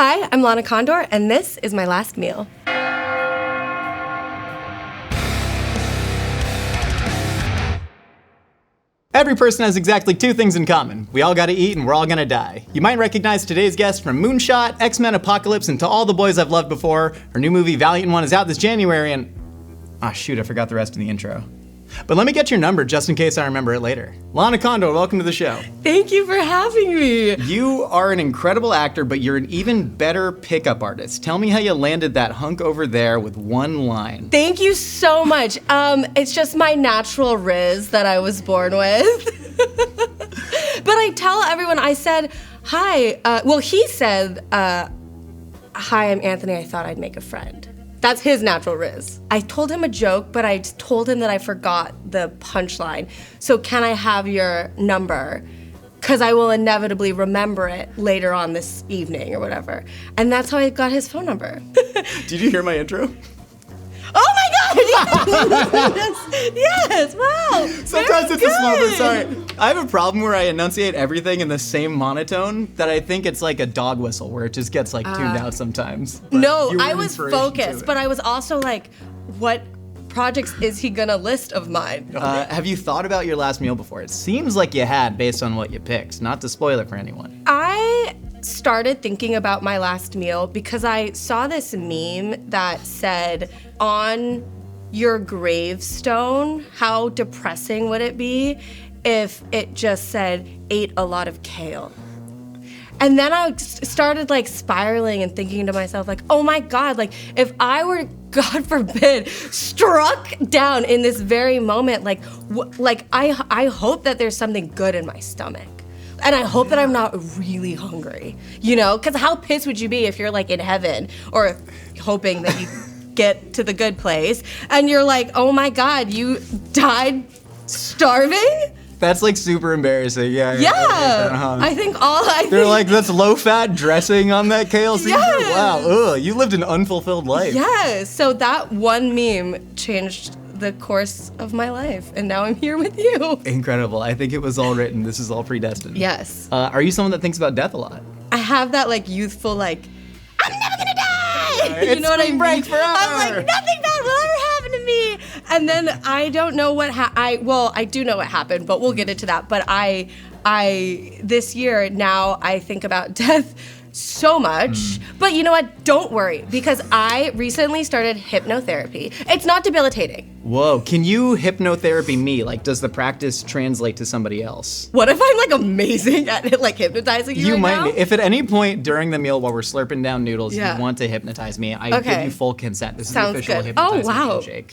Hi, I'm Lana Condor, and this is my last meal. Every person has exactly two things in common. We all gotta eat and we're all gonna die. You might recognize today's guest from Moonshot, X-Men Apocalypse, and To All the Boys I've Loved Before. Her new movie, Valiant One, is out this January and... Ah, shoot, I forgot the rest of the intro. But let me get your number just in case I remember it later. Lana Condor, welcome to the show. Thank you for having me. You are an incredible actor, but you're an even better pickup artist. Tell me how you landed that hunk over there with one line. Thank you so much. It's just my natural Rizz that I was born with. But I tell everyone, I said, hi. He said, hi, I'm Anthony. I thought I'd make a friend. That's his natural Rizz. I told him a joke, but I told him that I forgot the punchline. So can I have your number? Because I will inevitably remember it later on this evening or whatever. And that's how I got his phone number. Did you hear my intro? Oh my God, yes, yes, wow. Sometimes it's a slow burn, sorry. I have a problem where I enunciate everything in the same monotone that I think it's like a dog whistle where it just gets like tuned out sometimes. But no, I was focused, but I was also like, what projects is he gonna list of mine? Have you thought about your last meal before? It seems like you had based on what you picked, not to spoil it for anyone. I started thinking about my last meal because I saw this meme that said, on your gravestone, how depressing would it be if it just said, ate a lot of kale? And then I started like spiraling and thinking to myself like, oh my God, like if I were, God forbid, struck down in this very moment, like I hope that there's something good in my stomach. And I hope that I'm not really hungry, you know? Because how pissed would you be if you're like in heaven or hoping that you get to the good place and you're like, oh my God, you died starving? That's like super embarrassing, yeah. I think They're like, that's low-fat dressing on that kale Caesar? Yes. Wow, you lived an unfulfilled life. Yes, so that one meme changed the course of my life, and now I'm here with you. Incredible, I think it was all written, this is all predestined. Yes. Are you someone that thinks about death a lot? I have that like youthful like, I'm never gonna die! You know what I mean? Break forever. I'm like, nothing bad will ever happen to me. And then I don't know what I do know what happened, but we'll get into that. But I this year now I think about death so much. But you know what? Don't worry, because I recently started hypnotherapy. It's not debilitating. Whoa, can you hypnotherapy me? Like, does the practice translate to somebody else? What if I'm like amazing at like hypnotizing you right now? If at any point during the meal while we're slurping down noodles, Yeah. you want to hypnotize me, I give you full consent. This Sounds is the official good. hypnotizing handshake.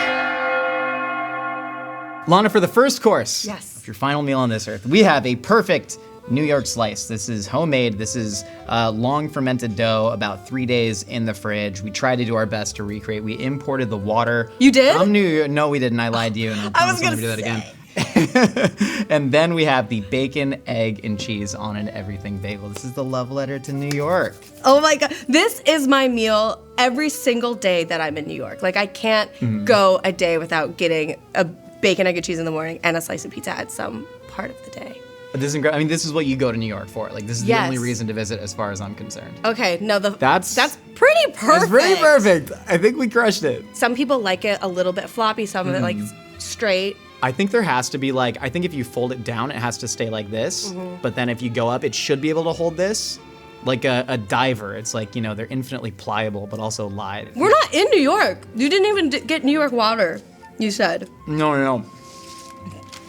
Lana, for the first course of your final meal on this earth, we have a perfect New York slice. This is homemade. This is long fermented dough, about 3 days in the fridge. We tried to do our best to recreate. We imported the water. You did? From New York. No, we didn't. I lied to you, and I was going to do that again. And then we have the bacon, egg, and cheese on an everything bagel. This is the love letter to New York. Oh my God, this is my meal every single day that I'm in New York. Like I can't go a day without getting a bacon, egg, and cheese in the morning and a slice of pizza at some part of the day. This is incredible. I mean, this is what you go to New York for. Like, this is the only reason to visit as far as I'm concerned. Okay, no, that's pretty perfect. That's pretty perfect. I think we crushed it. Some people like it a little bit floppy, some of it like straight. I think there has to be like, I think if you fold it down, it has to stay like this. But then if you go up, it should be able to hold this. Like a diver. It's like, you know, they're infinitely pliable, but also light. We're not in New York. You didn't even get New York water, you said. No.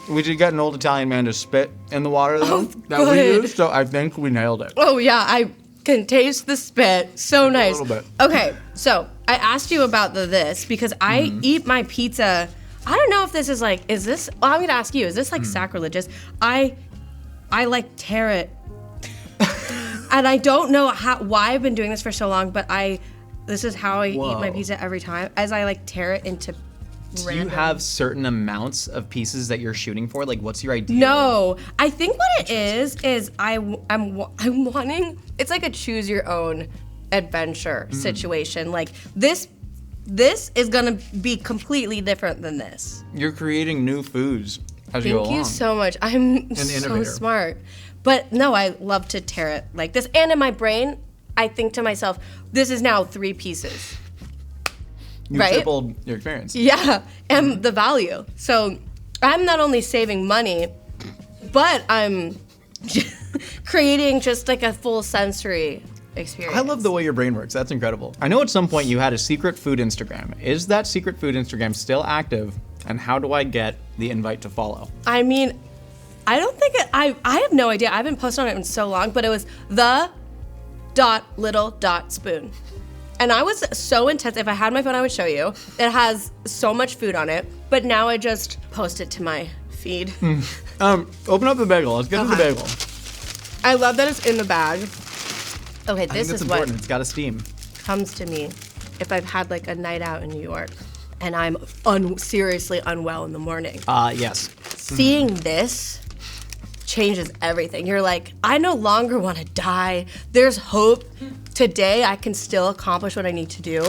We did get an old Italian man to spit in the water though, that good. we used, so I think we nailed it. Oh yeah, I can taste the spit. So nice. A little bit. Okay, so I asked you about this because I eat my pizza. I don't know if this is like, well, I'm gonna ask you, is this like sacrilegious? I like tear it. And I don't know why I've been doing this for so long, but this is how I eat my pizza every time, as I like tear it into Do you have certain amounts of pieces that you're shooting for? Like, what's your idea? No, I think what it is I'm wanting, it's like a choose your own adventure situation. Like this is gonna be completely different than this. You're creating new foods as you go along. Thank you so much. I'm so smart. But no, I love to tear it like this. And in my brain, I think to myself, this is now 3 pieces. You right? tripled your experience. Yeah, and the value. So I'm not only saving money, but I'm creating just like a full sensory experience. I love the way your brain works. That's incredible. I know at some point you had a secret food Instagram. Is that secret food Instagram still active? And how do I get the invite to follow? I mean, I don't think I have no idea. I haven't posted on it in so long, but it was the.little.spoon. And I was so intense. If I had my phone, I would show you. It has so much food on it, but now I just post it to my feed. Open up the bagel. Let's get to the bagel. I love that it's in the bag. Okay, I this think is that's what important. It's got to steam. comes to me if I've had like a night out in New York and I'm seriously unwell in the morning. Yes. Seeing this changes everything. You're like, I no longer want to die. There's hope. Today I can still accomplish what I need to do.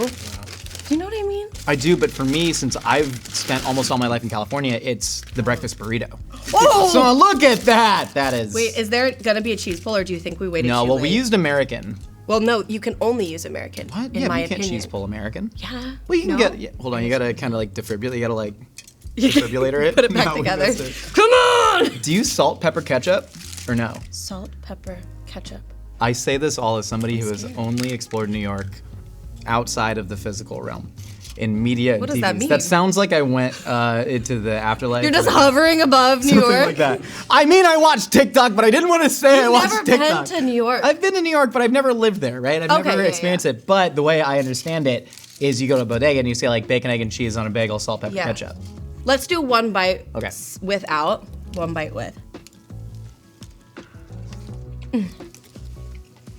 You know what I mean? I do, but for me, since I've spent almost all my life in California, it's the breakfast burrito. Oh! So look at that. That is. Wait, is there gonna be a cheese pull, or do you think we waited No, too well, we late? used American. Well, no, you can only use American. What? In Yeah, my you can't opinion. cheese pull American. Yeah. Well, you can No? get. Yeah, hold on, you gotta kind of like defibrillate. You gotta like defibrillator it. Put it back No, we together. missed it. Come on! Do you salt, pepper, ketchup, or no? Salt, pepper, ketchup. I say this all as somebody who has only explored New York outside of the physical realm. In media and What does TV. that mean? That sounds like I went into the afterlife. You're just or hovering above New something York. like that. I mean, I watched TikTok, but I didn't want to say I You've watched never TikTok. been to New York. I've been to New York, but I've never lived there, right? I've Okay, never yeah, experienced it. But the way I understand it is you go to a bodega and you say like bacon, egg, and cheese on a bagel, salt, pepper, Yeah. ketchup. Let's do one bite Okay. without, one bite with.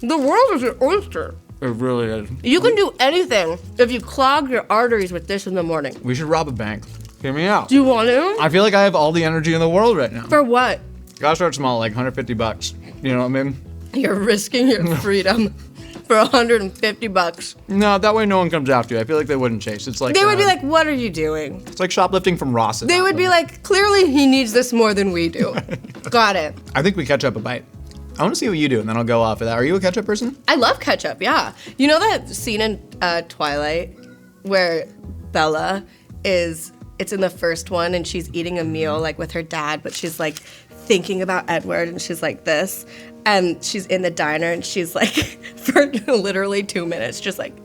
The world is an oyster. It really is. You can do anything if you clog your arteries with this in the morning. We should rob a bank. Hear me out. Do you want to? I feel like I have all the energy in the world right now. For what? Gotta start small, like $150. You know what I mean? You're risking your freedom for $150. No, that way no one comes after you. I feel like they wouldn't chase. It's like They would be like, what are you doing? it's like shoplifting from Ross. They would be like, clearly he needs this more than we do. Got it. I think we catch up a bite. I want to see what you do, and then I'll go off of that. Are you a ketchup person? I love ketchup, yeah. You know that scene in Twilight where Bella it's in the first one and she's eating a meal like with her dad, but she's like thinking about Edward and she's like this. And she's in the diner and she's like, for literally 2 minutes, just like,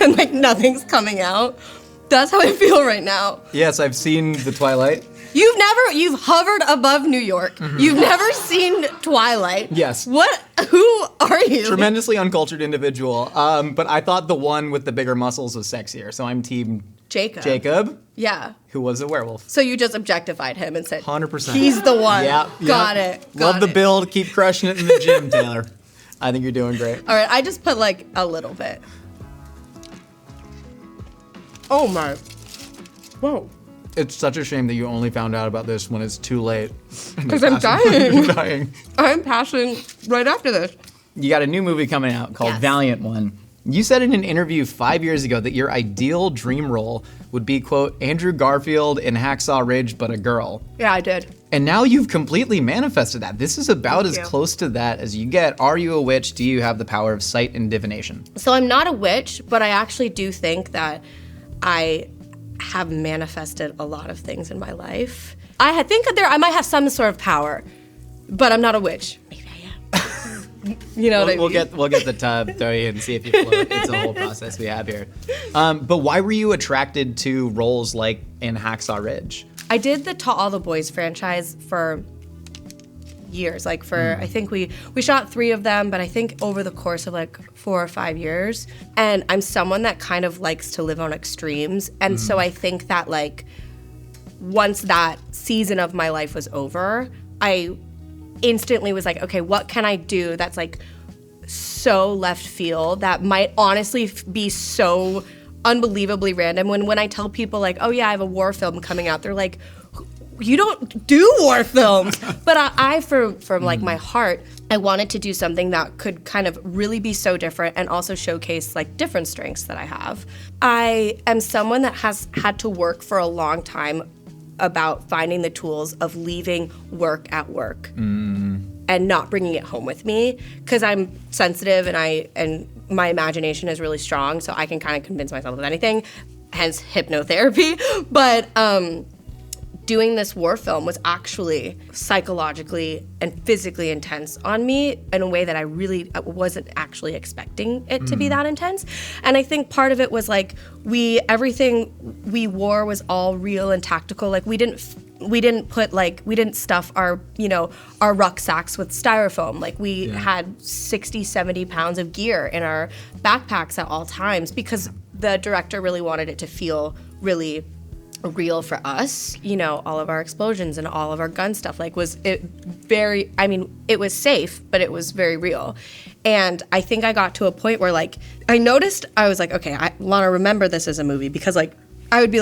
and like nothing's coming out. That's how I feel right now. Yes, I've seen the Twilight. You've hovered above New York. You've never seen Twilight. Yes. Who are you? Tremendously uncultured individual. But I thought the one with the bigger muscles was sexier, so I'm team Jacob, Yeah. who was a werewolf. So you just objectified him and said, 100%. he's the one. Yeah. Got it. Love Got the it. build. Keep crushing it in the gym, Taylor. I think you're doing great. All right, I just put like a little bit. Oh my. Whoa. It's such a shame that you only found out about this when it's too late. Because I'm dying. You're dying. I'm passing right after this. You got a new movie coming out called Yes. Valiant One. You said in an interview 5 years ago that your ideal dream role would be, quote, Andrew Garfield in Hacksaw Ridge, but a girl. Yeah, I did. And now you've completely manifested that. This is about Thank as you. close to that as you get. Are you a witch? Do you have the power of sight and divination? So I'm not a witch, but I actually do think that I have manifested a lot of things in my life. I think that I might have some sort of power, but I'm not a witch. Maybe I am. You know what I mean? We'll get the tub, throw you in, see if you float. It's a whole process we have here. But why were you attracted to roles like in Hacksaw Ridge? I did the To All the Boys franchise for years. Like I think we shot 3 of them, but I think over the course of like 4 or 5 years. And I'm someone that kind of likes to live on extremes. And so I think that like once that season of my life was over, I instantly was like, okay, what can I do that's like so left field that might honestly be so unbelievably random. When I tell people like, oh yeah, I have a war film coming out, they're like, you don't do war films. But I from like my heart, I wanted to do something that could kind of really be so different and also showcase like different strengths that I have. I am someone that has had to work for a long time about finding the tools of leaving work at work. and not bringing it home with me, because I'm sensitive and my imagination is really strong, so I can kind of convince myself of anything, hence hypnotherapy. But doing this war film was actually psychologically and physically intense on me in a way that I wasn't actually expecting it to be that intense. And I think part of it was like everything we wore was all real and tactical. Like we didn't stuff our rucksacks with styrofoam. Like we had 60, 70 pounds of gear in our backpacks at all times, because the director really wanted it to feel really real for us. All of our explosions and all of our gun stuff, it was safe, but it was very real. And I think I got to a point where I noticed, I was like, okay, Lana, remember this as a movie, because I would be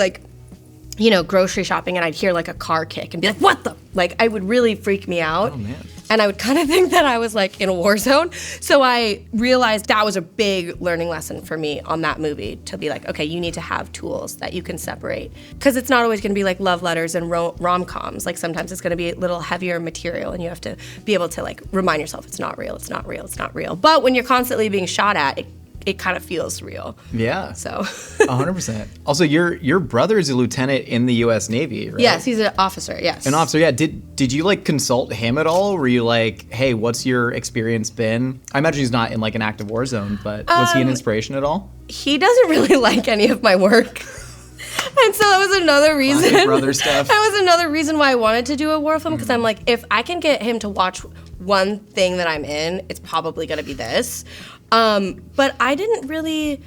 grocery shopping and I'd hear a car kick and be like, what the? It would really freak me out. Oh, man. And I would kind of think that I was in a war zone. So I realized that was a big learning lesson for me on that movie, to be okay, you need to have tools that you can separate. Because it's not always going to be love letters and rom-coms. Sometimes it's going to be a little heavier material, and you have to be able to remind yourself it's not real, it's not real, it's not real. But when you're constantly being shot at, it kind of feels real. Yeah. So 100%. Also, your brother is a lieutenant in the U.S. Navy, right? Yes, he's an officer, yes. An officer, yeah. Did you consult him at all? Were you hey, what's your experience been? I imagine he's not in an active war zone, but was he an inspiration at all? He doesn't really like any of my work. And so that was another reason. Classic brother stuff. That was another reason why I wanted to do a war film, because I'm if I can get him to watch one thing that I'm in, it's probably going to be this. But I didn't really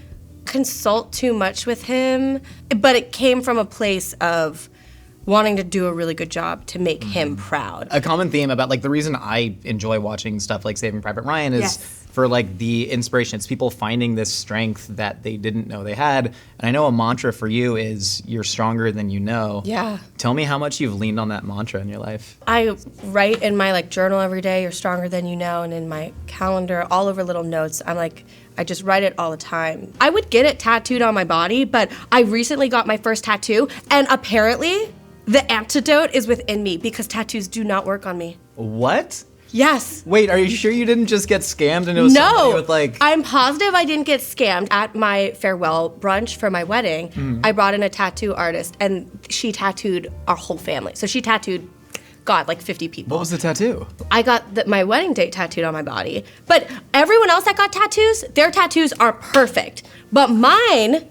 consult too much with him, but it came from a place of wanting to do a really good job to make him proud. A common theme about the reason I enjoy watching stuff like Saving Private Ryan is for the inspiration. It's people finding this strength that they didn't know they had. And I know a mantra for you is you're stronger than you know. Yeah. Tell me how much you've leaned on that mantra in your life. I write in my journal every day, you're stronger than you know, and in my calendar, all over little notes. I'm I just write it all the time. I would get it tattooed on my body, but I recently got my first tattoo, and apparently the antidote is within me, because tattoos do not work on me. What? Yes. Wait, are you sure you didn't just get scammed and it was somebody with I'm positive I didn't get scammed. At my farewell brunch for my wedding, I brought in a tattoo artist, and she tattooed our whole family. So she tattooed, 50 people. What was the tattoo? I got my wedding date tattooed on my body. But everyone else that got tattoos, their tattoos are perfect. But mine,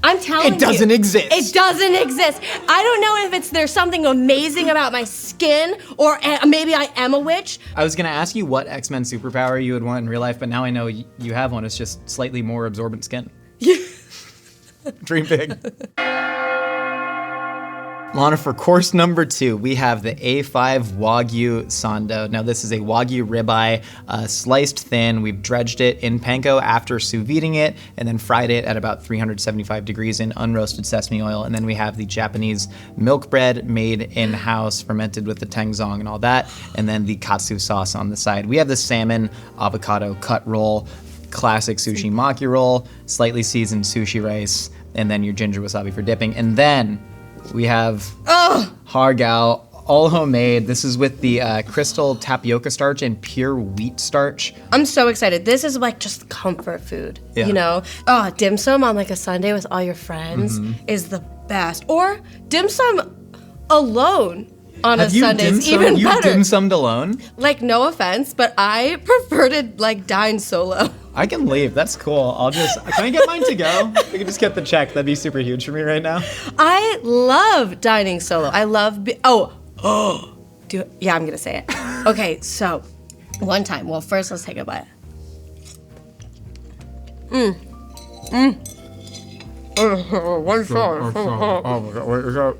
I'm telling you. It doesn't exist. It doesn't exist. I don't know if there's something amazing about my skin, or maybe I am a witch. I was going to ask you what X-Men superpower you would want in real life, but now I know you have one. It's just slightly more absorbent skin. Dream big. Lana, for course number 2, we have the A5 Wagyu Sando. Now, this is a Wagyu ribeye, sliced thin. We've dredged it in panko after sous videing it, and then fried it at about 375 degrees in unroasted sesame oil. And then we have the Japanese milk bread made in-house, fermented with the tengzong and all that, and then the katsu sauce on the side. We have the salmon avocado cut roll, classic sushi maki roll, slightly seasoned sushi rice, and then your ginger wasabi for dipping. And then we have hargao, all homemade. This is with the crystal tapioca starch and pure wheat starch. I'm so excited. This is just comfort food, you know? Oh, dim sum on a Sunday with all your friends is the best. Or dim sum alone on a Sunday is even better. You dim summed alone? No offense, but I prefer to dine solo. I can leave. That's cool. Can I get mine to go? We can just get the check. That'd be super huge for me right now. I love dining solo. I love, I'm going to say it. Okay, so one time, first let's take a bite. One shot.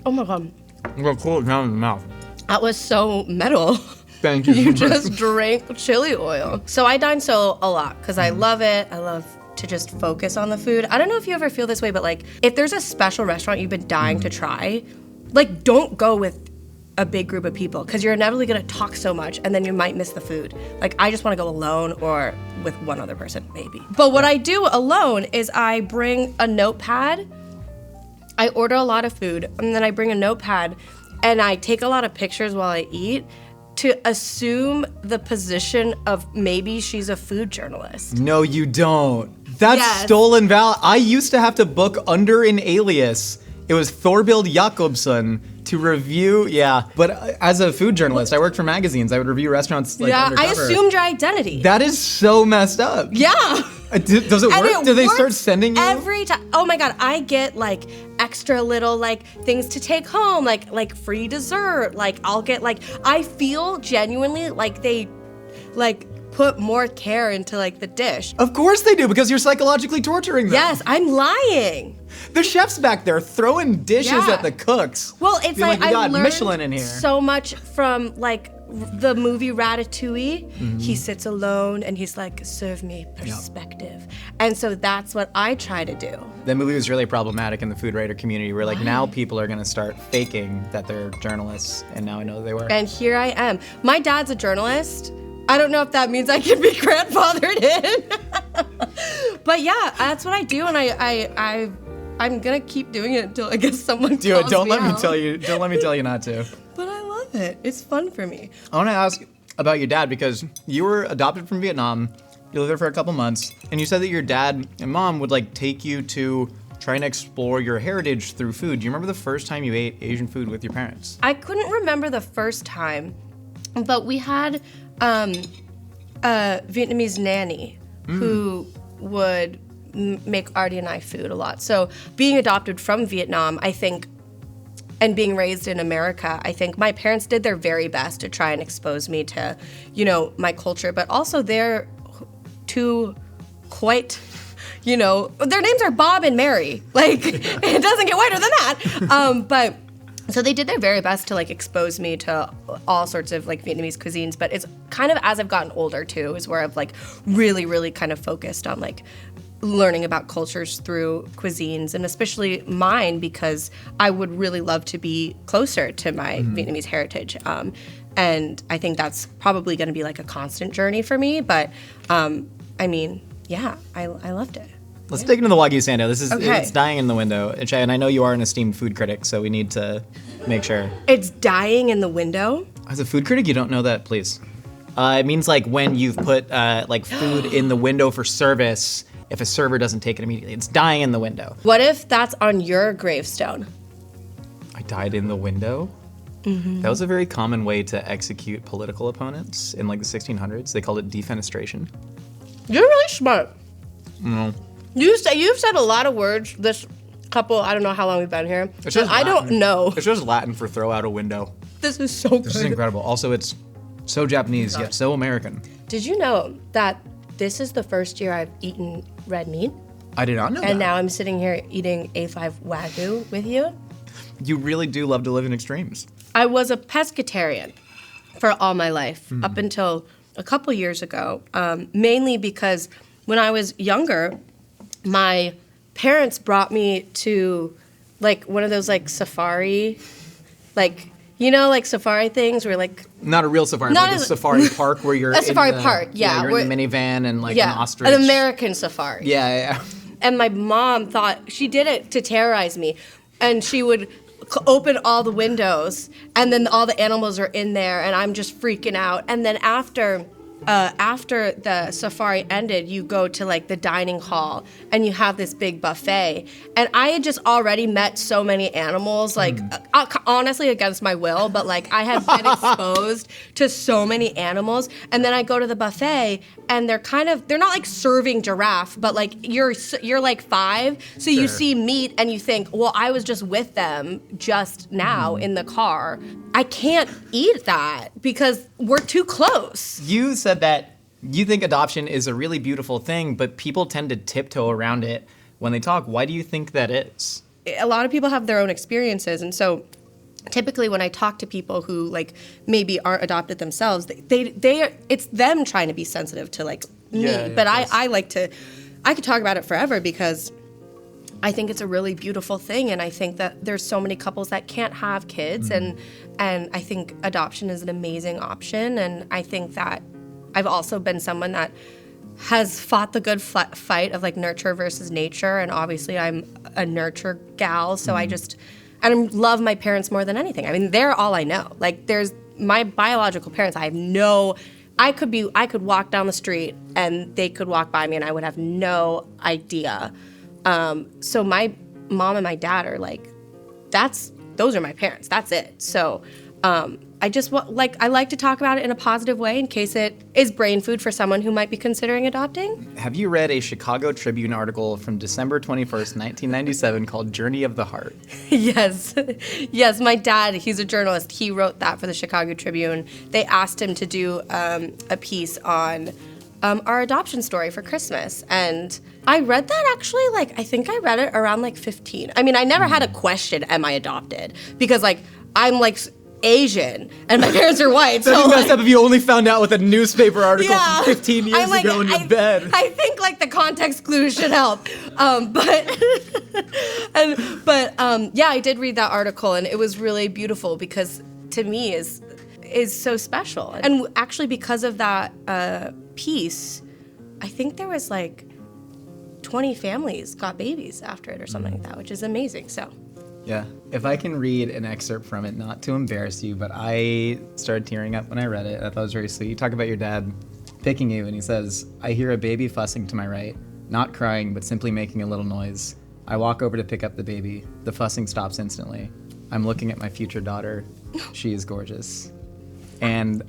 Oh my God. I'm going to cool it down in the mouth. That was so metal. Thank you. You just drank chili oil. So I dine solo a lot because I love it. I love to just focus on the food. I don't know if you ever feel this way, but if there's a special restaurant you've been dying to try, don't go with a big group of people, because you're inevitably gonna talk so much and then you might miss the food. I just wanna go alone or with one other person, maybe. But what I do alone is I bring a notepad. I order a lot of food, and then I bring a notepad, and I take a lot of pictures while I eat, to assume the position of maybe she's a food journalist. No, you don't. That's Yes. stolen valor. I used to have to book under an alias. It was Thorbild Jakobsson to review, but as a food journalist, I worked for magazines. I would review restaurants like I undercover. assumed your identity. That is so messed up. Yeah. Does it And work? Do they start sending you? every time? Oh my god, I get like extra little like things to take home, like free dessert. Like I'll get like, I feel genuinely like they like put more care into like the dish. Of course they do, because you're psychologically torturing them. Yes, I'm lying. The chef's back there throwing dishes Yeah. at the cooks. Well, it's Being like we I got learned Michelin in here. so much from like the movie Ratatouille. He sits alone and he's like, serve me perspective. And so that's what I try to do. That movie was really problematic in the food writer community, where like now people are gonna start faking that they're journalists, and now I know they were. And here I am. My dad's a journalist. I don't know if that means I can be grandfathered in. But yeah, that's what I do, and I'm gonna keep doing it until I guess someone Do it. calls Don't me let me out. tell you. Don't let me tell you not to. But I love it. It's fun for me. I want to ask about your dad, because you were adopted from Vietnam. You lived there for a couple months, and you said that your dad and mom would like take you to try and explore your heritage through food. Do you remember the first time you ate Asian food with your parents? I couldn't remember the first time, but we had a Vietnamese nanny who would make Artie and I food a lot. So being adopted from Vietnam, I think, and being raised in America, I think my parents did their very best to try and expose me to, my culture, but also they're two quite, their names are Bob and Mary. Like, it doesn't get whiter than that. But so they did their very best to like expose me to all sorts of like Vietnamese cuisines, but it's kind of as I've gotten older too, is where I've like really, really kind of focused on like learning about cultures through cuisines, and especially mine, because I would really love to be closer to my Vietnamese heritage. And I think that's probably going to be like a constant journey for me. But I mean, yeah, I loved it. Let's dig into the Wagyu Sando. This is Okay. It's dying in the window, and I know you are an esteemed food critic, so we need to make sure. It's dying in the window. As a food critic, you don't know that, please. It means like when you've put like food in the window for service, if a server doesn't take it immediately, it's dying in the window. What if that's on your gravestone? I died in the window? That was a very common way to execute political opponents in like the 1600s. They called it defenestration. You're really smart. No. You've said a lot of words this couple, I don't know how long we've been here. It's just I don't Latin. know. It's just Latin for throw out a window. This is so This is good. incredible. Also, it's so Japanese, yet so American. Did you know that this is the first year I've eaten red meat? I did not know And that. now I'm sitting here eating A5 Wagyu with you? You really do love to live in extremes. I was a pescatarian for all my life, up until a couple years ago, mainly because when I was younger, my parents brought me to like one of those like safari, like, like safari things where like, Not a real safari, Not but a as- safari park where you're A safari park, yeah, you're in the minivan and like an ostrich. an American safari. Yeah. And my mom thought she did it to terrorize me, and she would open all the windows, and then all the animals are in there, and I'm just freaking out. And then after the safari ended, you go to like the dining hall, and you have this big buffet. And I had just already met so many animals, like honestly against my will, but like I had been exposed to so many animals. And then I go to the buffet, and they're not like serving giraffe, but like you're like 5, so you see meat and you think, well, I was just with them just now in the car. I can't eat that because we're too close. You said that you think adoption is a really beautiful thing, but people tend to tiptoe around it when they talk. Why do you think that is? A lot of people have their own experiences, and so typically when I talk to people who like maybe aren't adopted themselves, it's them trying to be sensitive to like me. Yeah, But of course. I could talk about it forever because I think it's a really beautiful thing, and I think that there's so many couples that can't have kids, and I think adoption is an amazing option, and I think that I've also been someone that has fought the good fight of like nurture versus nature, and obviously I'm a nurture gal, so and I love my parents more than anything. I mean, they're all I know. Like, there's my biological parents. I could walk down the street and they could walk by me and I would have no idea. So my mom and my dad are like, those are my parents. That's it. So I like to talk about it in a positive way in case it is brain food for someone who might be considering adopting. Have you read a Chicago Tribune article from December 21st, 1997 called Journey of the Heart? Yes. Yes, my dad, he's a journalist. He wrote that for the Chicago Tribune. They asked him to do a piece on our adoption story for Christmas. And I read that actually, I think I read it around 15. I mean, I never had a question, am I adopted? Because I'm Asian and my parents are white. That'd so be messed up if you only found out with a newspaper article from 15 years ago in your bed. I think the context clues should help. Yeah, I did read that article and it was really beautiful because to me is so special. And actually because of that piece, I think there was 20 families got babies after it or something like that, which is amazing. So. Yeah. If I can read an excerpt from it, not to embarrass you, but I started tearing up when I read it. I thought it was very sweet. You talk about your dad picking you, and he says, I hear a baby fussing to my right, not crying, but simply making a little noise. I walk over to pick up the baby. The fussing stops instantly. I'm looking at my future daughter. She is gorgeous. And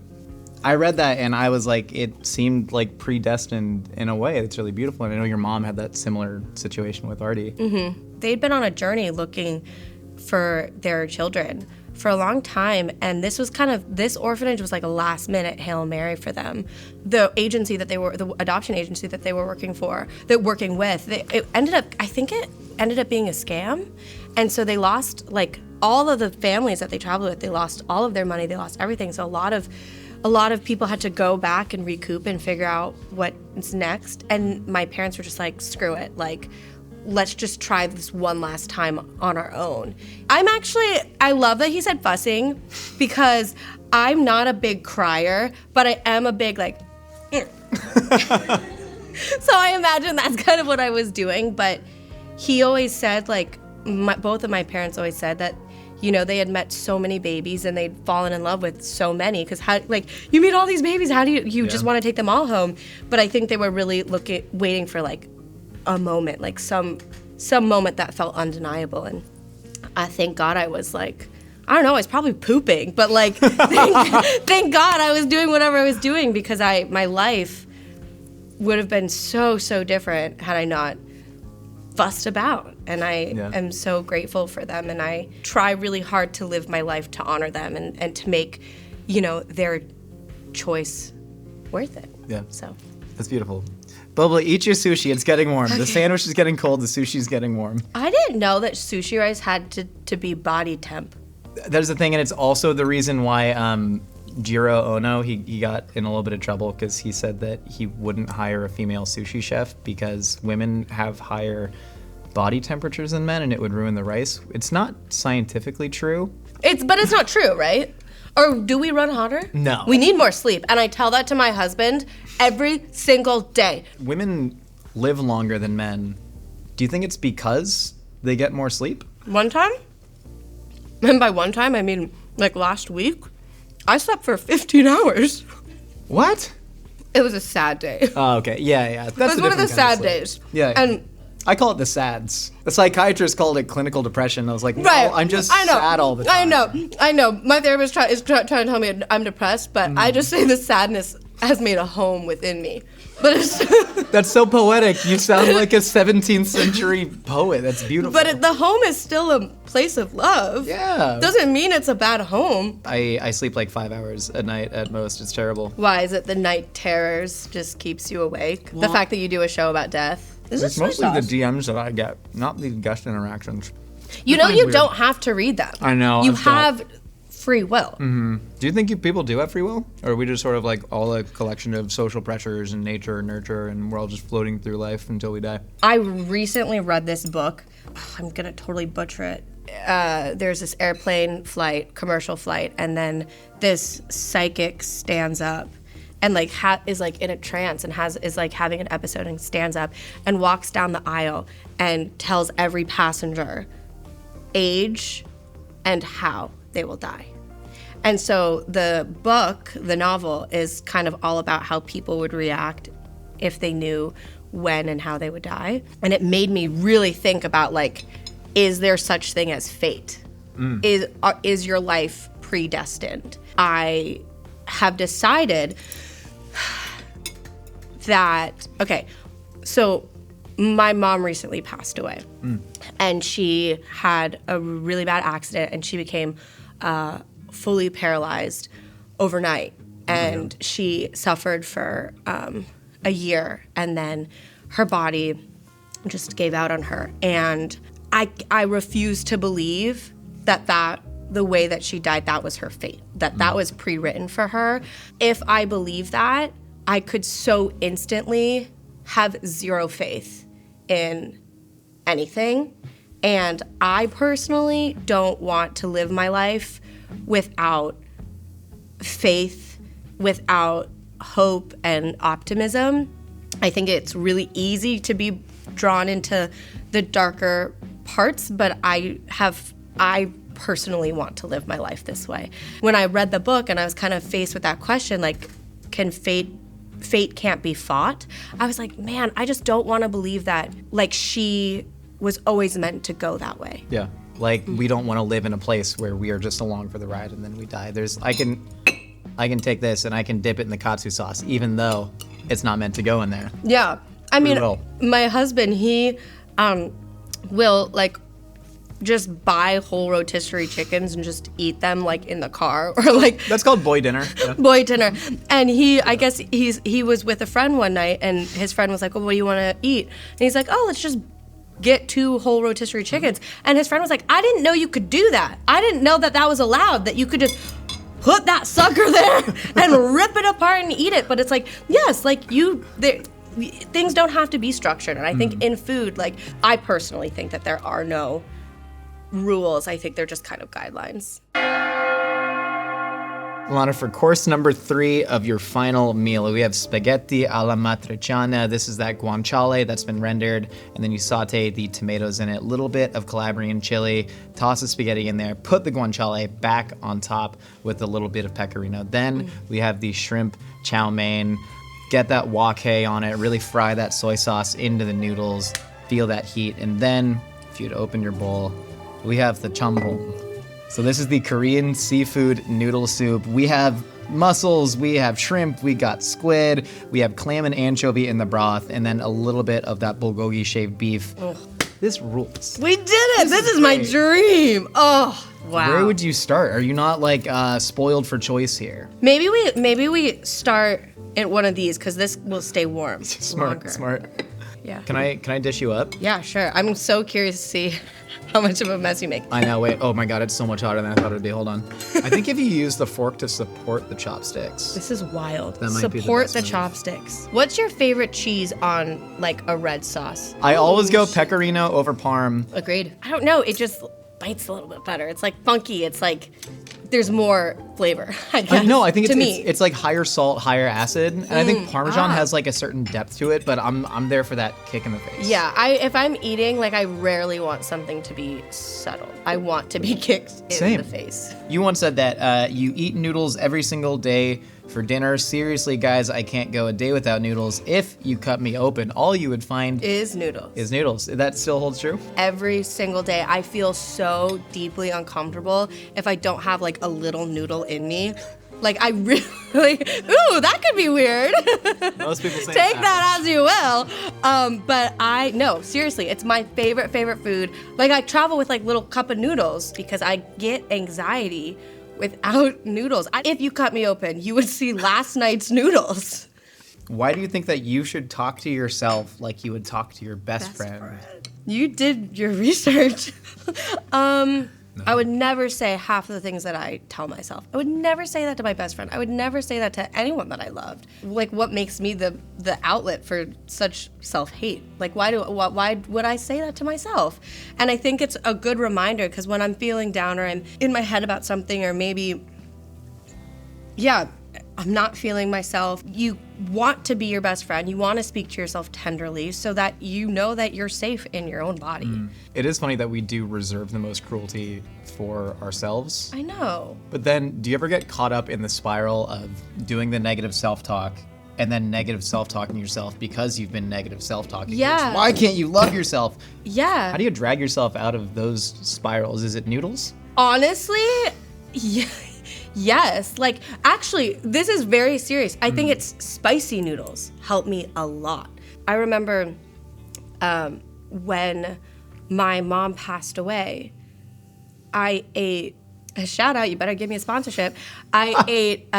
I read that, and I was it seemed predestined in a way. It's really beautiful. And I know your mom had that similar situation with Artie. Mm-hmm. They'd been on a journey looking for their children for a long time, and this orphanage was a last minute Hail Mary for them. The adoption agency that they were working with, it ended up being a scam, and so they lost all of the families that they traveled with. They lost all of their money, they lost everything. So a lot of people had to go back and recoup and figure out what's next. And my parents were just screw it, let's just try this one last time on our own. I love that he said fussing because I'm not a big crier, but I am a big So I imagine that's kind of what I was doing, but he always said both of my parents always said that they had met so many babies and they'd fallen in love with so many because you meet all these babies, how do you just want to take them all home? But I think they were really waiting for a moment, some moment that felt undeniable. And I thank God I was I don't know, I was probably pooping, but thank God I was doing whatever I was doing because my life would have been so different had I not fussed about. And I am so grateful for them, and I try really hard to live my life to honor them and to make their choice worth it. Yeah. So that's beautiful. Bubba, eat your sushi. It's getting warm. Okay. The sandwich is getting cold. The sushi's getting warm. I didn't know that sushi rice had to be body temp. There's the thing, and it's also the reason why Jiro Ono, he got in a little bit of trouble because he said that he wouldn't hire a female sushi chef because women have higher body temperatures than men and it would ruin the rice. It's not scientifically true. But it's not true, right? Or do we run hotter? No. We need more sleep. And I tell that to my husband every single day. Women live longer than men. Do you think it's because they get more sleep? One time, and by one time I mean last week, I slept for 15 hours. What? It was a sad day. Oh, okay. Yeah. It was one of the sad days. Yeah. And I call it the sads. The psychiatrist called it clinical depression. I was like, no, right. I'm just sad all the time. I know. My therapist is trying to tell me I'm depressed, but I just say the sadness has made a home within me. But That's so poetic. You sound like a 17th century poet. That's beautiful. But the home is still a place of love. Yeah. Doesn't mean it's a bad home. I sleep 5 hours a night at most. It's terrible. Why? Is it the night terrors just keeps you awake? Well, the fact that you do a show about death? It's mostly the DMs that I get, not the guest interactions. You don't have to read them. I know. You have free will. Mm-hmm. Do you think people do have free will? Or are we just sort of all a collection of social pressures and nature and nurture and we're all just floating through life until we die? I recently read this book. I'm going to totally butcher it. There's this airplane flight, commercial flight, and then this psychic stands up and is in a trance and is having an episode and stands up and walks down the aisle and tells every passenger age, and how they will die. And so the book, the novel, is kind of all about how people would react if they knew when and how they would die. And it made me really think about, like, is there such thing as fate? Is your life predestined? I have decided that, okay, so my mom recently passed away, and she had a really bad accident, and she became fully paralyzed overnight, and she suffered for a year, and then her body just gave out on her. And I refuse to believe that the way that she died, that was her fate, that was pre-written for her. If I believe that, I could so instantly have zero faith in anything. And I personally don't want to live my life without faith, without hope and optimism. I think it's really easy to be drawn into the darker parts, but I personally want to live my life this way. When I read the book and I was kind of faced with that question, like, can fate can't be fought? I was like, man, I just don't want to believe that, like, she was always meant to go that way. Yeah. Like, we don't want to live in a place where we are just along for the ride and then we die. I can take this and I can dip it in the katsu sauce, even though it's not meant to go in there. Yeah. I mean, my husband, he will, like, just buy whole rotisserie chickens and just eat them, like, in the car, or like, that's called boy dinner. Yeah. Boy dinner. And I guess he was with a friend one night, and his friend was like, well, what do you want to eat? And he's like, oh, let's just get 2 whole rotisserie chickens. And his friend was like, I didn't know you could do that. I didn't know that was allowed, that you could just put that sucker there and rip it apart and eat it. But it's like, yes, like, things don't have to be structured. And I think in food, like, I personally think that there are no rules. I think they're just kind of guidelines. Lana, for course number 3 of your final meal, we have spaghetti alla matriciana. This is that guanciale that's been rendered, and then you saute the tomatoes in it, a little bit of Calabrian chili, toss the spaghetti in there, put the guanciale back on top with a little bit of pecorino. Then we have the shrimp chow mein. Get that wok on it, really fry that soy sauce into the noodles, feel that heat, and then if you'd open your bowl, we have the chambong. So this is the Korean seafood noodle soup. We have mussels, we have shrimp, we got squid, we have clam and anchovy in the broth, and then a little bit of that bulgogi shaved beef. Ugh. This rules. We did it! This is my dream! Oh, wow. Where would you start? Are you not, like, spoiled for choice here? Maybe we start in one of these, because this will stay warm longer. Smart. Yeah. Can I dish you up? Yeah, sure. I'm so curious to see how much of a mess you make. I know, wait. Oh my god, it's so much hotter than I thought it would be. Hold on. I think if you use the fork to support the chopsticks. This is wild. That might support be the chopsticks. What's your favorite cheese on, like, a red sauce? I always go pecorino over parm. Agreed. I don't know. It just bites a little bit better. It's, like, funky. It's, like, there's more flavor, I guess. No, I think it's like higher salt, higher acid, and I think Parmesan has, like, a certain depth to it, but I'm there for that kick in the face. Yeah, if I'm eating, like, I rarely want something to be subtle. I want to be kicked in the face. You once said that you eat noodles every single day for dinner. Seriously, guys, I can't go a day without noodles. If you cut me open, all you would find is noodles. That still holds true? Every single day. I feel so deeply uncomfortable if I don't have, like, a little noodle in me. Like, I really, ooh, that could be weird. Most people say Take that as you will. But no, seriously, it's my favorite food. Like, I travel with, like, little cup of noodles because I get anxiety without noodles. If you cut me open, you would see last night's noodles. Why do you think that you should talk to yourself like you would talk to your best friend? You did your research. No. I would never say half of the things that I tell myself. I would never say that to my best friend. I would never say that to anyone that I loved. Like, what makes me the outlet for such self-hate? Like, why would I say that to myself? And I think it's a good reminder, because when I'm feeling down or I'm in my head about something, or maybe, I'm not feeling myself. You want to be your best friend. You want to speak to yourself tenderly so that you know that you're safe in your own body. It is funny that we do reserve the most cruelty for ourselves. I know. But then, do you ever get caught up in the spiral of doing the negative self-talk and then negative self-talking yourself because you've been negative self-talking? Yeah. Why can't you love yourself? Yeah. How do you drag yourself out of those spirals? Is it Noodles? Honestly, yeah. Yes. Like, actually, this is very serious. I think it's spicy noodles help me a lot. I remember when my mom passed away, I ate, a shout out, you better give me a sponsorship. I ate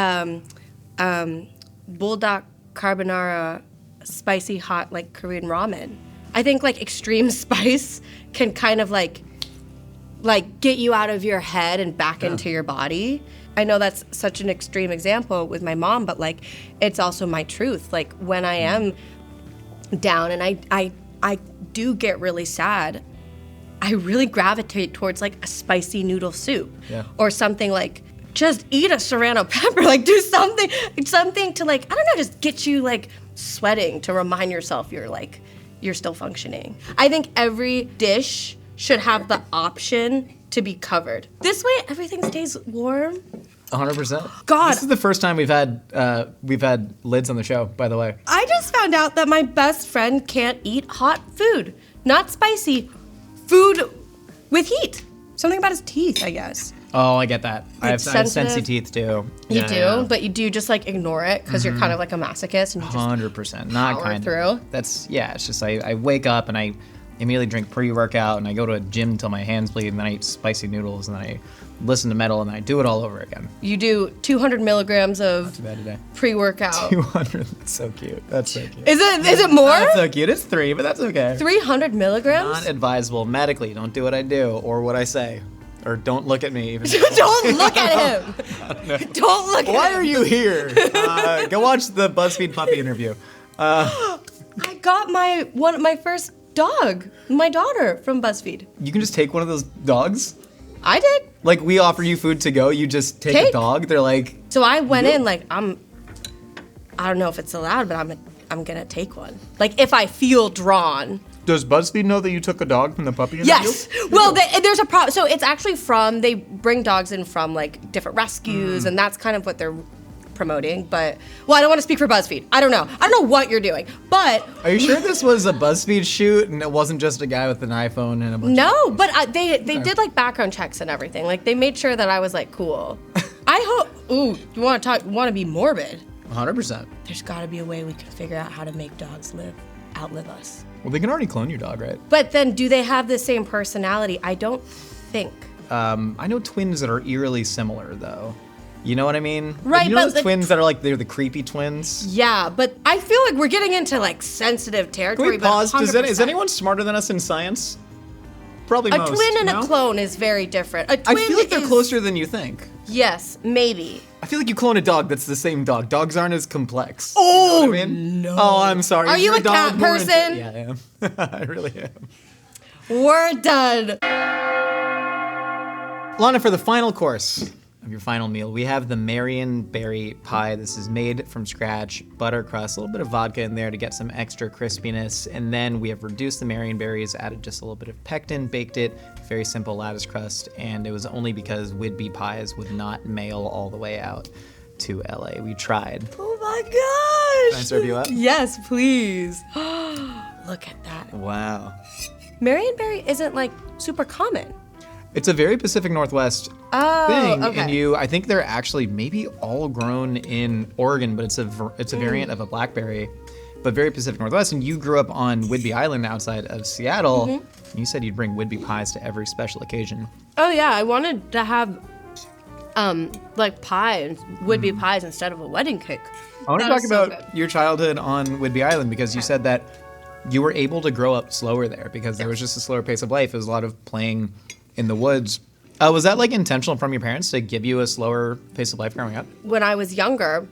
bulldog carbonara spicy hot like Korean ramen. I think like extreme spice can kind of like get you out of your head and back into your body. I know that's such an extreme example with my mom, but like it's also my truth. Like when I am down and I do get really sad, I really gravitate towards like a spicy noodle soup or something like just eat a serrano pepper, like do something to like, I don't know, just get you like sweating to remind yourself you're still functioning. I think every dish should have the option to be covered. This way everything stays warm. 100%. God. This is the first time we've had lids on the show, by the way. I just found out that my best friend can't eat hot food. Not spicy, food with heat. Something about his teeth, I guess. Oh, I get that. I have sensitive. sensitive teeth too. You do, but you do just like ignore it because you're kind of like a masochist and you just 100%. Not power kind through. of. That's, yeah, it's just I wake up and I immediately drink pre-workout and I go to a gym till my hands bleed and then I eat spicy noodles and then I listen to metal and then I do it all over again. You do 200 milligrams of Too bad today. pre-workout. 200, that's so cute. That's so cute. Is it more? That's so cute. It's 3, but that's okay. 300 milligrams? Not advisable medically. Don't do what I do or what I say. Or don't look at me. Even Don't look at him. Don't look at him. Why are you here? Go watch the Buzzfeed puppy interview. I got my first dog, my daughter, from Buzzfeed. You can just take one of those dogs? I did. Like, we offer you food to go, you just take a dog? They're like... So I went in like, I don't know if it's allowed, but I'm gonna take one. Like, if I feel drawn. Does BuzzFeed know that you took a dog from the puppy interview? Yes. Well, there's a problem. So it's actually they bring dogs in from like different rescues, and that's kind of what they're promoting. But, well, I don't want to speak for BuzzFeed. I don't know what you're doing, but. Are you sure this was a BuzzFeed shoot and it wasn't just a guy with an iPhone and a bunch No, but they did like background checks and everything. Like they made sure that I was like cool. I hope. Ooh, you want to be morbid? 100%. There's got to be a way we can figure out how to make dogs outlive us. Well, they can already clone your dog, right? But then, do they have the same personality? I don't think. I know twins that are eerily similar, though. You know what I mean? Right, you know but those twins that are like, they're the creepy twins? Yeah, but I feel like we're getting into like sensitive territory. Can we pause? But Is anyone smarter than us in science? Probably most. A twin and no? a clone is very different. A I twin feel like they're closer than you think. Yes, maybe. I feel like you clone a dog that's the same dog. Dogs aren't as complex. Oh, you know what I mean? no. Oh, I'm sorry. Are Is you your a dog cat more person? Yeah, I am. I really am. We're done. Lana, for the final course of your final meal, we have the Marion berry pie. This is made from scratch, butter crust, a little bit of vodka in there to get some extra crispiness. And then we have reduced the Marion berries, added just a little bit of pectin, baked it, very simple lattice crust. And it was only because Whidbey pies would not mail all the way out to LA. We tried. Oh my gosh. Can I serve you up? Yes, please. Look at that. Wow. Marionberry isn't like super common. It's a very Pacific Northwest thing, okay. and I think they're actually maybe all grown in Oregon, but it's a variant of a blackberry, but very Pacific Northwest. And you grew up on Whidbey Island outside of Seattle. And you said you'd bring Whidbey pies to every special occasion. Oh yeah, I wanted to have like pie, Whidbey pies instead of a wedding cake. I want to talk about your childhood on Whidbey Island because you said that you were able to grow up slower there because there was just a slower pace of life. It was a lot of playing in the woods. Was that like intentional from your parents to give you a slower pace of life growing up? When I was younger,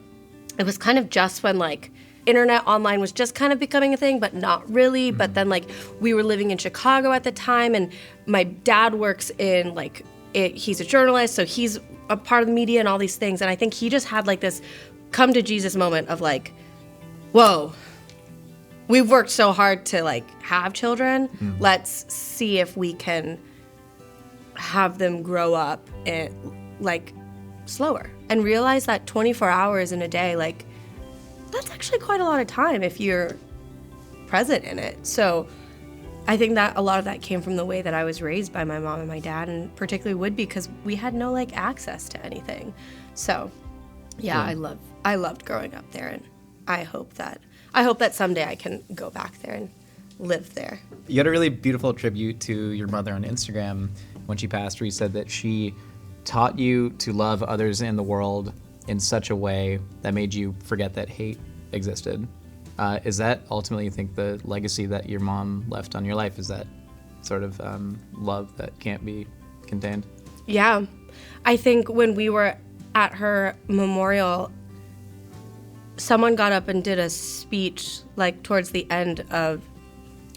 it was kind of just when like internet online was just kind of becoming a thing, but not really. But then like we were living in Chicago at the time, and my dad works in like he's a journalist, so he's a part of the media and all these things. And I think he just had like this come to Jesus moment of like, whoa, we've worked so hard to like have children. Let's see if we can have them grow up and like slower, and realize that 24 hours in a day, like that's actually quite a lot of time if you're present in it. So I think that a lot of that came from the way that I was raised by my mom and my dad, and particularly Whidbey, because we had no like access to anything. So yeah, I loved growing up there, and I hope that someday I can go back there and live there. You had a really beautiful tribute to your mother on Instagram when she passed, where you said that she taught you to love others in the world in such a way that made you forget that hate existed. Is that ultimately, you think, the legacy that your mom left on your life? Is that sort of love that can't be contained? Yeah. I think when we were at her memorial, someone got up and did a speech like towards the end of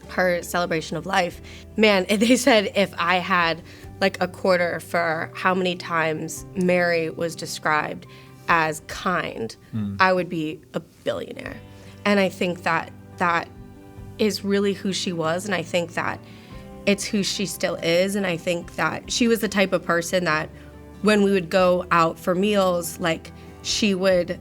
her celebration of life. Man, they said if I had like a quarter for how many times Mary was described as kind, I would be a billionaire. And I think that that is really who she was, and I think that it's who she still is, and I think that she was the type of person that when we would go out for meals, like she would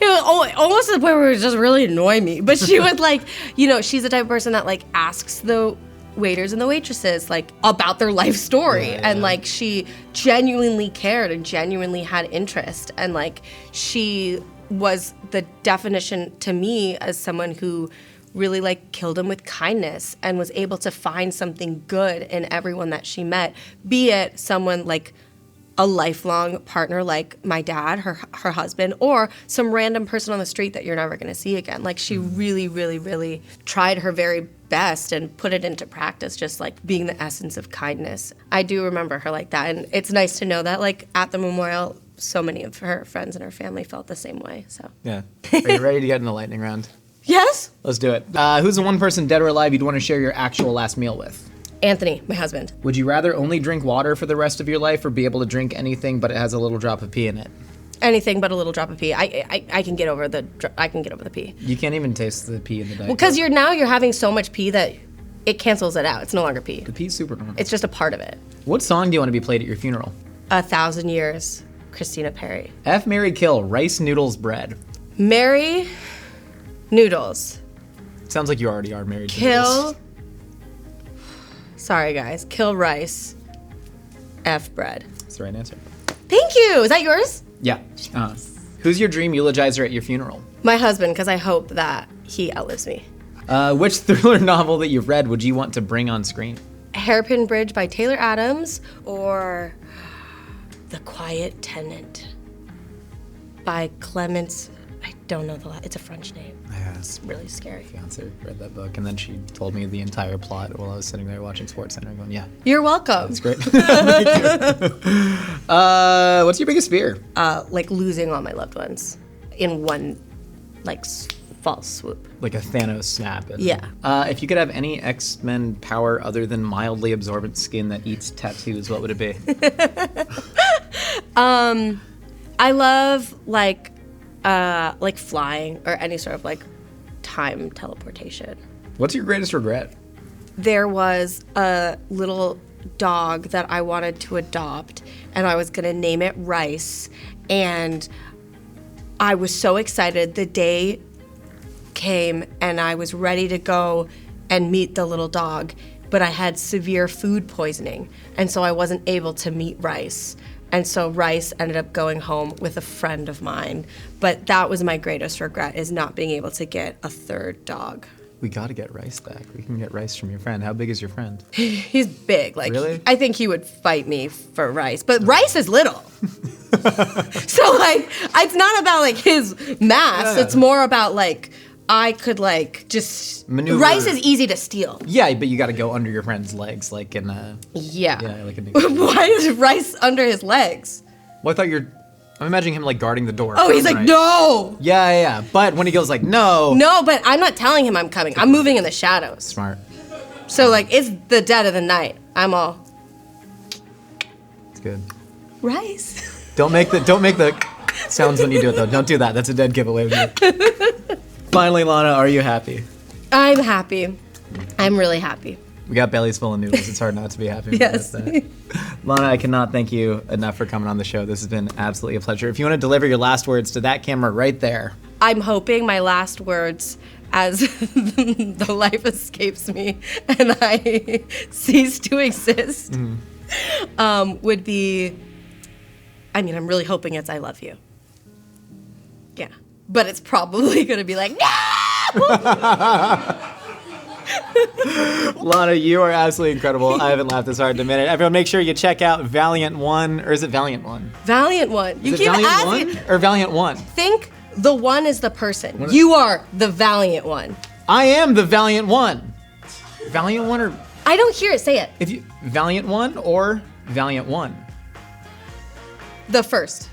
it was almost to the point where it would just really annoy me. But she would like, she's the type of person that like asks the waiters and the waitresses like about their life story. And like she genuinely cared and genuinely had interest. And like she was the definition to me as someone who really like killed him with kindness and was able to find something good in everyone that she met, be it someone like a lifelong partner like my dad, her husband, or some random person on the street that you're never going to see again. Like she really, really, really tried her very best and put it into practice, just like being the essence of kindness. I do remember her like that, and it's nice to know that like at the memorial, so many of her friends and her family felt the same way. So yeah. Are you ready to get in the lightning round? Yes. Let's do it. Who's the one person, dead or alive, you'd want to share your actual last meal with? Anthony, my husband. Would you rather only drink water for the rest of your life, or be able to drink anything but it has a little drop of pee in it? Anything but a little drop of pee. I can get over the pee. You can't even taste the pee in the diet. Well, because you're having so much pee that it cancels it out. It's no longer pee. The pee's super normal. It's just a part of it. What song do you want to be played at your funeral? 1,000 Years, Christina Perri. F, marry, kill, rice, noodles, bread. Marry noodles. Sounds like you already are married to Kill. noodles. Sorry, guys. Kill rice. F bread. That's the right answer. Thank you. Is that yours? Yeah. Who's your dream eulogizer at your funeral? My husband, because I hope that he outlives me. Which thriller novel that you've read would you want to bring on screen? Hairpin Bridge by Taylor Adams, or The Quiet Tenant by Clemence. I don't know it's a French name. Yeah. It's really scary. Fiance read that book, and then she told me the entire plot while I was sitting there watching SportsCenter going, yeah. You're welcome. That's great. Thank you. What's your biggest fear? Like losing all my loved ones in one, like, false swoop. Like a Thanos snap. Yeah. If you could have any X-Men power other than mildly absorbent skin that eats tattoos, what would it be? I love like flying or any sort of like time teleportation. What's your greatest regret? There was a little dog that I wanted to adopt, and I was gonna name it Rice, and I was so excited. The day came and I was ready to go and meet the little dog, but I had severe food poisoning, and so I wasn't able to meet Rice. And so Rice ended up going home with a friend of mine. But that was my greatest regret, is not being able to get a third dog. We gotta get Rice back. We can get Rice from your friend. How big is your friend? He's big. Like, really? I think he would fight me for Rice. But Rice is little. So, like, it's not about, like, his mass. Yeah. It's more about, like, I could, like, just... maneuver. Rice is easy to steal. Yeah, but you gotta go under your friend's legs, like in a... Yeah. Yeah, like a big... Why is Rice under his legs? Well, I thought I'm imagining him, like, guarding the door. Oh, he's like, right? No! Yeah. But when he goes, like, no... No, but I'm not telling him I'm coming. I'm moving in the shadows. Smart. So, like, it's the dead of the night. I'm all... It's good. Rice. Don't make the... Sounds when you do it though. Don't do that. That's a dead giveaway of you. Finally, Lana, are you happy? I'm happy. I'm really happy. We got bellies full of noodles. It's hard not to be happy with Yes. that. Lana, I cannot thank you enough for coming on the show. This has been absolutely a pleasure. If you want to deliver your last words to that camera right there. I'm hoping my last words as the life escapes me and I cease to exist would be, I mean, I'm really hoping it's I love you. Yeah. But it's probably going to be like, no! Lana, you are absolutely incredible. I haven't laughed this hard in a minute. Everyone, make sure you check out Valiant 1, or is it Valiant 1? Valiant One. You Is it keep Valiant asking. 1 or Valiant 1? Think the one is the person. You are the Valiant One. I am the Valiant 1. Valiant 1 or I don't hear it. Say it. if you Valiant 1 or Valiant 1? The first.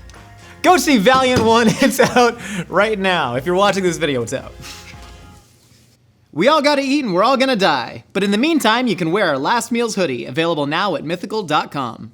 Go see Valiant 1. It's out right now. If you're watching this video, it's out. We all gotta eat and we're all gonna die. But in the meantime, you can wear our Last Meals hoodie, available now at mythical.com.